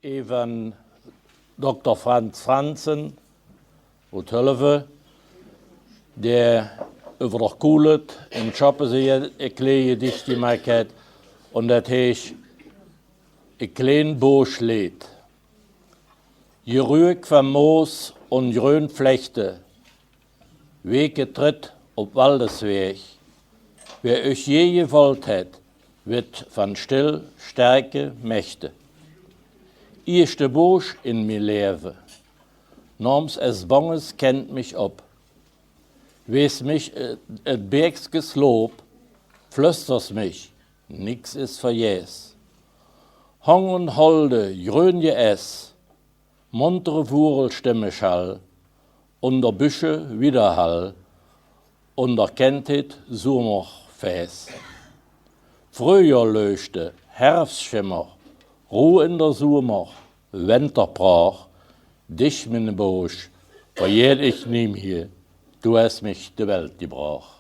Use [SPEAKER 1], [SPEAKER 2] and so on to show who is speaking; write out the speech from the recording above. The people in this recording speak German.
[SPEAKER 1] Even Dr. Franz Franzen uit Hulve, der über der Kulet in Schoppensee een kleine gedicht gemaakt heeft. En dat heet een klein Boschlied. Je ruik van moos en grün Flechte, weke tritt op Waldesweg. Wer euch je gewollt het, wird van still, sterke Mächte. Eerste Bosch in mi Leben, norms es Bonges kennt mich ob. Wees mich et bergsges Lob, flüsters mich, nix is verjäs. Hong und holde, grönje es, muntere Vurelstimme schall, unter Büsche Widerhall, unter Kentit Sumoch Fäs. Frühjahr löschte, Herbstschimmer, Ruhe in der Sumoch, Winterbrach, dich, meine Bosch, verjährt ich nimm hier, du hast mich die Welt gebracht.